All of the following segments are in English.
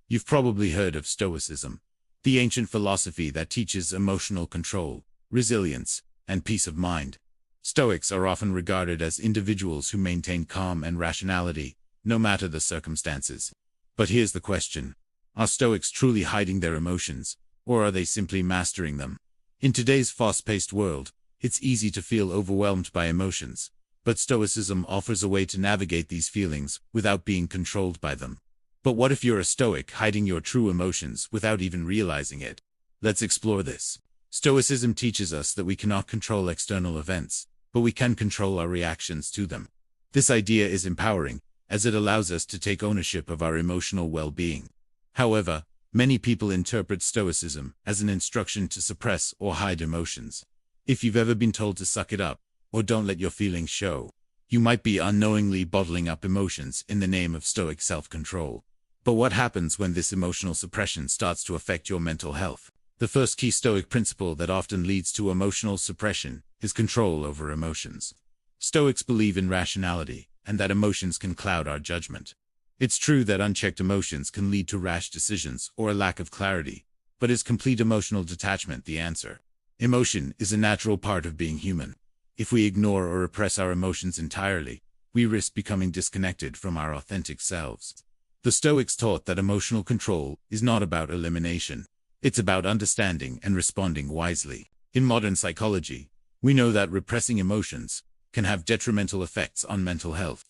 You've probably heard of Stoicism, the ancient philosophy that teaches emotional control, resilience, and peace of mind. Stoics are often regarded as individuals who maintain calm and rationality, no matter the circumstances. But here's the question. Are Stoics truly hiding their emotions, or are they simply mastering them? In today's fast-paced world, it's easy to feel overwhelmed by emotions, but Stoicism offers a way to navigate these feelings without being controlled by them. But what if you're a Stoic hiding your true emotions without even realizing it? Let's explore this. Stoicism teaches us that we cannot control external events, but we can control our reactions to them. This idea is empowering, as it allows us to take ownership of our emotional well-being. However, many people interpret Stoicism as an instruction to suppress or hide emotions. If you've ever been told to suck it up, or don't let your feelings show, you might be unknowingly bottling up emotions in the name of Stoic self-control. But what happens when this emotional suppression starts to affect your mental health? The first key Stoic principle that often leads to emotional suppression is control over emotions. Stoics believe in rationality, and that emotions can cloud our judgment. It's true that unchecked emotions can lead to rash decisions or a lack of clarity, but is complete emotional detachment the answer? Emotion is a natural part of being human. If we ignore or repress our emotions entirely, we risk becoming disconnected from our authentic selves. The Stoics taught that emotional control is not about elimination. It's about understanding and responding wisely. In modern psychology, we know that repressing emotions can have detrimental effects on mental health.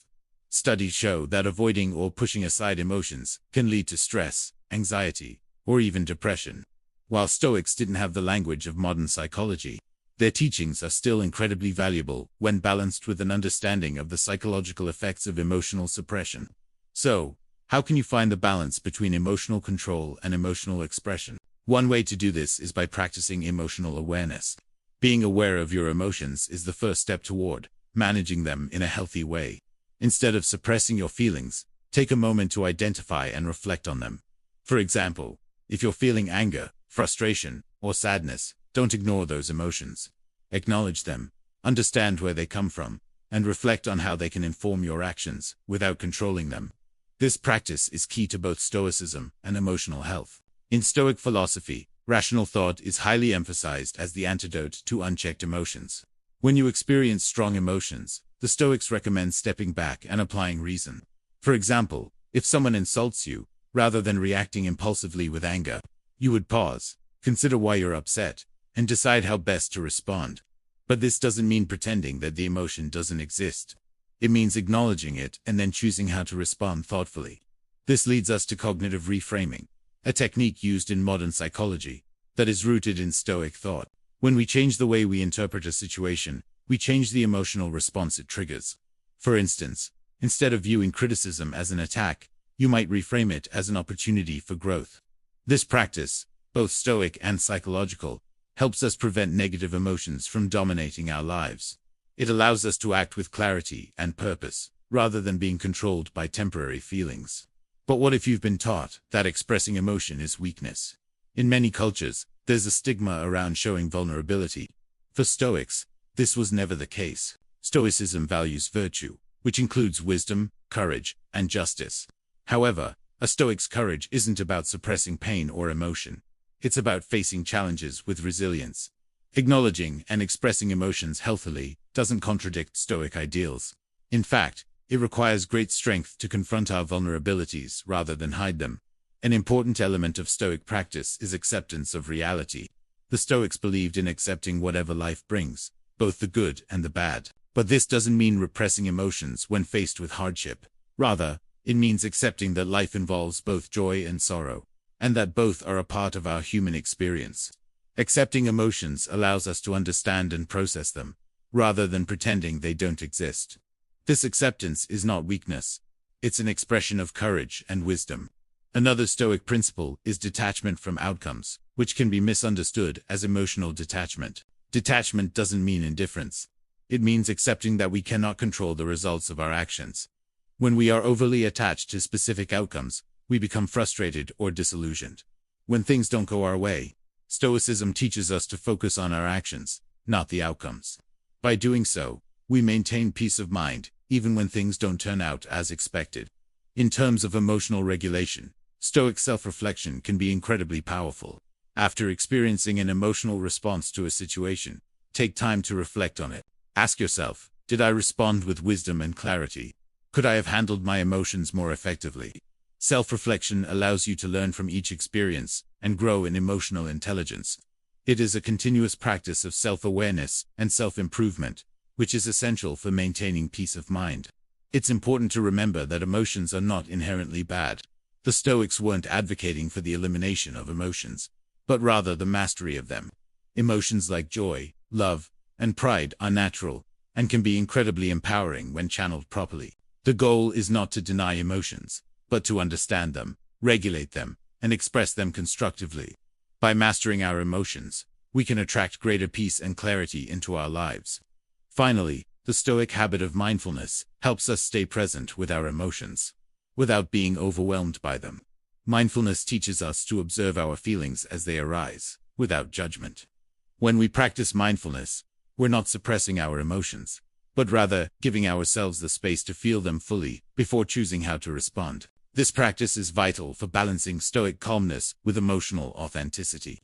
Studies show that avoiding or pushing aside emotions can lead to stress, anxiety, or even depression. While Stoics didn't have the language of modern psychology, their teachings are still incredibly valuable when balanced with an understanding of the psychological effects of emotional suppression. So, how can you find the balance between emotional control and emotional expression? One way to do this is by practicing emotional awareness. Being aware of your emotions is the first step toward managing them in a healthy way. Instead of suppressing your feelings, take a moment to identify and reflect on them. For example, if you're feeling anger, frustration, or sadness, don't ignore those emotions. Acknowledge them, understand where they come from, and reflect on how they can inform your actions without controlling them. This practice is key to both Stoicism and emotional health. In Stoic philosophy, rational thought is highly emphasized as the antidote to unchecked emotions. When you experience strong emotions, the Stoics recommend stepping back and applying reason. For example, if someone insults you, rather than reacting impulsively with anger, you would pause, consider why you're upset, and decide how best to respond. But this doesn't mean pretending that the emotion doesn't exist. It means acknowledging it and then choosing how to respond thoughtfully. This leads us to cognitive reframing, a technique used in modern psychology that is rooted in Stoic thought. When we change the way we interpret a situation, we change the emotional response it triggers. For instance, instead of viewing criticism as an attack, you might reframe it as an opportunity for growth. This practice, both Stoic and psychological, helps us prevent negative emotions from dominating our lives. It allows us to act with clarity and purpose, rather than being controlled by temporary feelings. But what if you've been taught that expressing emotion is weakness? In many cultures, there's a stigma around showing vulnerability. For Stoics, this was never the case. Stoicism values virtue, which includes wisdom, courage, and justice. However, a Stoic's courage isn't about suppressing pain or emotion. It's about facing challenges with resilience. Acknowledging and expressing emotions healthily doesn't contradict Stoic ideals. In fact, it requires great strength to confront our vulnerabilities rather than hide them. An important element of Stoic practice is acceptance of reality. The Stoics believed in accepting whatever life brings, both the good and the bad. But this doesn't mean repressing emotions when faced with hardship. Rather, it means accepting that life involves both joy and sorrow, and that both are a part of our human experience. Accepting emotions allows us to understand and process them, rather than pretending they don't exist. This acceptance is not weakness. It's an expression of courage and wisdom. Another Stoic principle is detachment from outcomes, which can be misunderstood as emotional detachment. Detachment doesn't mean indifference. It means accepting that we cannot control the results of our actions. When we are overly attached to specific outcomes, we become frustrated or disillusioned. When things don't go our way, Stoicism teaches us to focus on our actions, not the outcomes. By doing so, we maintain peace of mind, even when things don't turn out as expected. In terms of emotional regulation, Stoic self-reflection can be incredibly powerful. After experiencing an emotional response to a situation, take time to reflect on it. Ask yourself, did I respond with wisdom and clarity? Could I have handled my emotions more effectively? Self-reflection allows you to learn from each experience and grow in emotional intelligence. It is a continuous practice of self-awareness and self-improvement, which is essential for maintaining peace of mind. It's important to remember that emotions are not inherently bad. The Stoics weren't advocating for the elimination of emotions, but rather the mastery of them. Emotions like joy, love, and pride are natural and can be incredibly empowering when channeled properly. The goal is not to deny emotions, but to understand them, regulate them, and express them constructively. By mastering our emotions, we can attract greater peace and clarity into our lives. Finally, the Stoic habit of mindfulness helps us stay present with our emotions, without being overwhelmed by them. Mindfulness teaches us to observe our feelings as they arise, without judgment. When we practice mindfulness, we're not suppressing our emotions, but rather giving ourselves the space to feel them fully before choosing how to respond. This practice is vital for balancing Stoic calmness with emotional authenticity.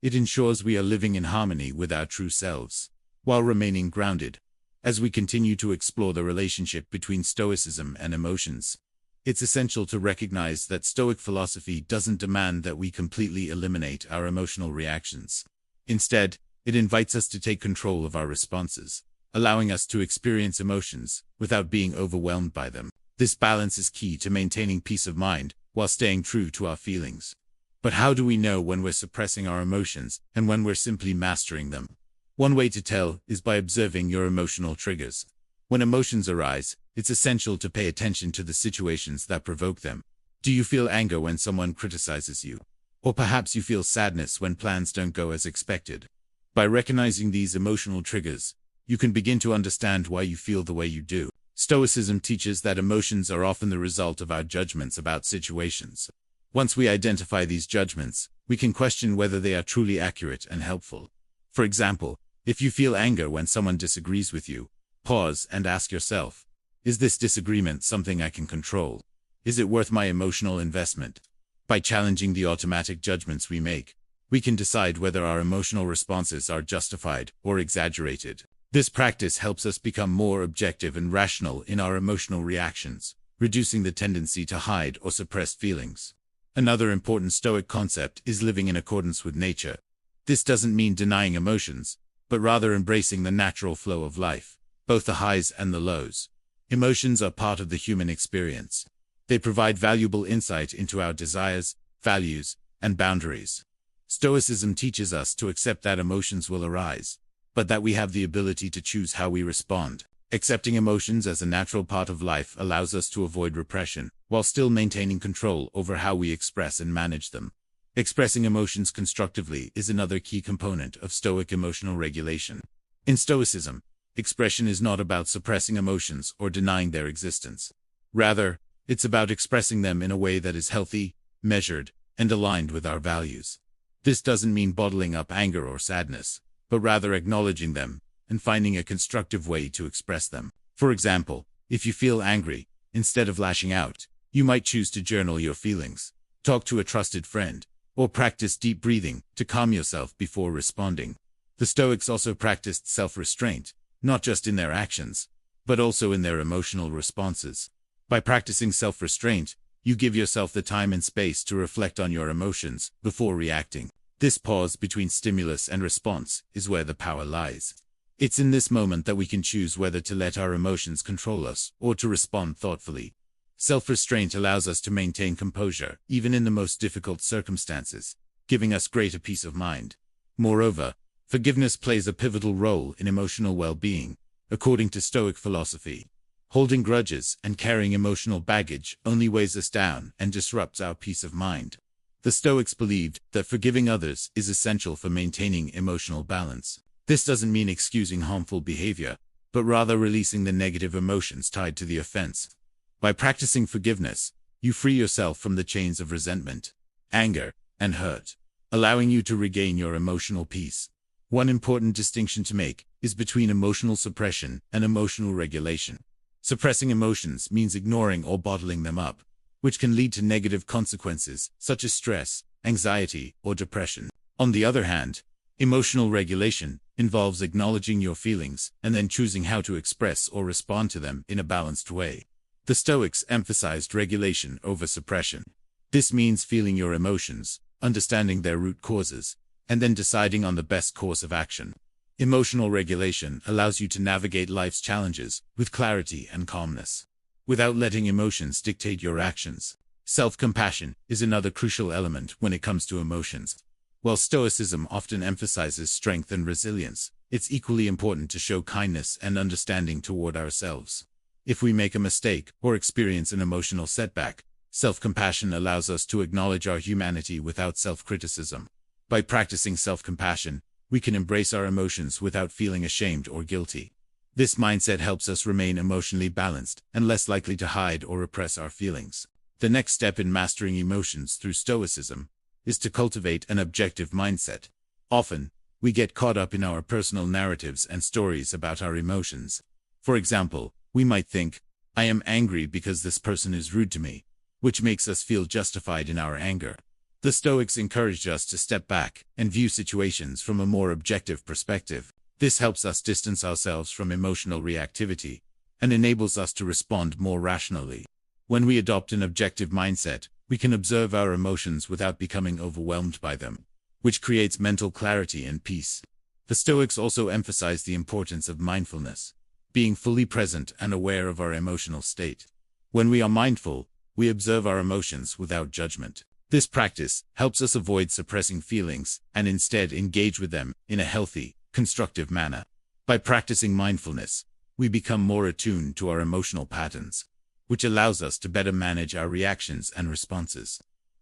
It ensures we are living in harmony with our true selves, while remaining grounded. As we continue to explore the relationship between Stoicism and emotions, it's essential to recognize that Stoic philosophy doesn't demand that we completely eliminate our emotional reactions. Instead, it invites us to take control of our responses, allowing us to experience emotions without being overwhelmed by them. This balance is key to maintaining peace of mind while staying true to our feelings. But how do we know when we're suppressing our emotions and when we're simply mastering them? One way to tell is by observing your emotional triggers. When emotions arise, it's essential to pay attention to the situations that provoke them. Do you feel anger when someone criticizes you? Or perhaps you feel sadness when plans don't go as expected? By recognizing these emotional triggers, you can begin to understand why you feel the way you do. Stoicism teaches that emotions are often the result of our judgments about situations. Once we identify these judgments, we can question whether they are truly accurate and helpful. For example, if you feel anger when someone disagrees with you, pause and ask yourself, is this disagreement something I can control? Is it worth my emotional investment? By challenging the automatic judgments we make, we can decide whether our emotional responses are justified or exaggerated. This practice helps us become more objective and rational in our emotional reactions, reducing the tendency to hide or suppress feelings. Another important Stoic concept is living in accordance with nature. This doesn't mean denying emotions, but rather embracing the natural flow of life, both the highs and the lows. Emotions are part of the human experience. They provide valuable insight into our desires, values, and boundaries. Stoicism teaches us to accept that emotions will arise, but that we have the ability to choose how we respond. Accepting emotions as a natural part of life allows us to avoid repression, while still maintaining control over how we express and manage them. Expressing emotions constructively is another key component of Stoic emotional regulation. In Stoicism, expression is not about suppressing emotions or denying their existence. Rather, it's about expressing them in a way that is healthy, measured, and aligned with our values. This doesn't mean bottling up anger or sadness, but rather acknowledging them and finding a constructive way to express them. For example, if you feel angry, instead of lashing out, you might choose to journal your feelings, talk to a trusted friend, or practice deep breathing to calm yourself before responding. The Stoics also practiced self-restraint, not just in their actions, but also in their emotional responses. By practicing self-restraint, you give yourself the time and space to reflect on your emotions before reacting. This pause between stimulus and response is where the power lies. It's in this moment that we can choose whether to let our emotions control us or to respond thoughtfully. Self-restraint allows us to maintain composure, even in the most difficult circumstances, giving us greater peace of mind. Moreover, forgiveness plays a pivotal role in emotional well-being, according to Stoic philosophy. Holding grudges and carrying emotional baggage only weighs us down and disrupts our peace of mind. The Stoics believed that forgiving others is essential for maintaining emotional balance. This doesn't mean excusing harmful behavior, but rather releasing the negative emotions tied to the offense. By practicing forgiveness, you free yourself from the chains of resentment, anger, and hurt, allowing you to regain your emotional peace. One important distinction to make is between emotional suppression and emotional regulation. Suppressing emotions means ignoring or bottling them up, which can lead to negative consequences, such as stress, anxiety, or depression. On the other hand, emotional regulation involves acknowledging your feelings and then choosing how to express or respond to them in a balanced way. The Stoics emphasized regulation over suppression. This means feeling your emotions, understanding their root causes, and then deciding on the best course of action. Emotional regulation allows you to navigate life's challenges with clarity and calmness, without letting emotions dictate your actions. Self-compassion is another crucial element when it comes to emotions. While Stoicism often emphasizes strength and resilience, it's equally important to show kindness and understanding toward ourselves. If we make a mistake or experience an emotional setback, self-compassion allows us to acknowledge our humanity without self-criticism. By practicing self-compassion, we can embrace our emotions without feeling ashamed or guilty. This mindset helps us remain emotionally balanced and less likely to hide or repress our feelings. The next step in mastering emotions through Stoicism is to cultivate an objective mindset. Often, we get caught up in our personal narratives and stories about our emotions. For example, we might think, "I am angry because this person is rude to me," which makes us feel justified in our anger. The Stoics encouraged us to step back and view situations from a more objective perspective. This helps us distance ourselves from emotional reactivity and enables us to respond more rationally. When we adopt an objective mindset, we can observe our emotions without becoming overwhelmed by them, which creates mental clarity and peace. The Stoics also emphasize the importance of mindfulness, being fully present and aware of our emotional state. When we are mindful, we observe our emotions without judgment. This practice helps us avoid suppressing feelings and instead engage with them in a healthy, constructive manner. By practicing mindfulness, we become more attuned to our emotional patterns, which allows us to better manage our reactions and responses.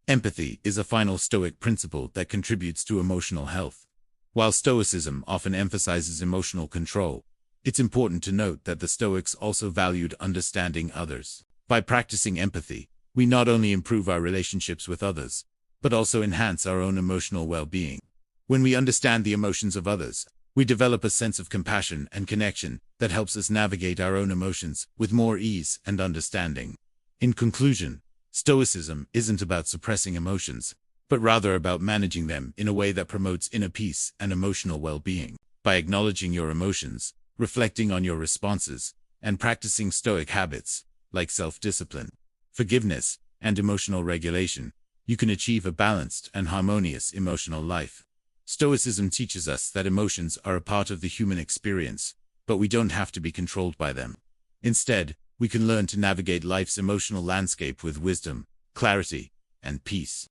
Empathy is a final Stoic principle that contributes to emotional health. While Stoicism often emphasizes emotional control, it's important to note that the Stoics also valued understanding others. By practicing empathy, we not only improve our relationships with others, but also enhance our own emotional well-being. When we understand the emotions of others, we develop a sense of compassion and connection that helps us navigate our own emotions with more ease and understanding. In conclusion, Stoicism isn't about suppressing emotions, but rather about managing them in a way that promotes inner peace and emotional well-being. By acknowledging your emotions, reflecting on your responses, and practicing Stoic habits like self-discipline, forgiveness, and emotional regulation, you can achieve a balanced and harmonious emotional life. Stoicism teaches us that emotions are a part of the human experience, but we don't have to be controlled by them. Instead, we can learn to navigate life's emotional landscape with wisdom, clarity, and peace.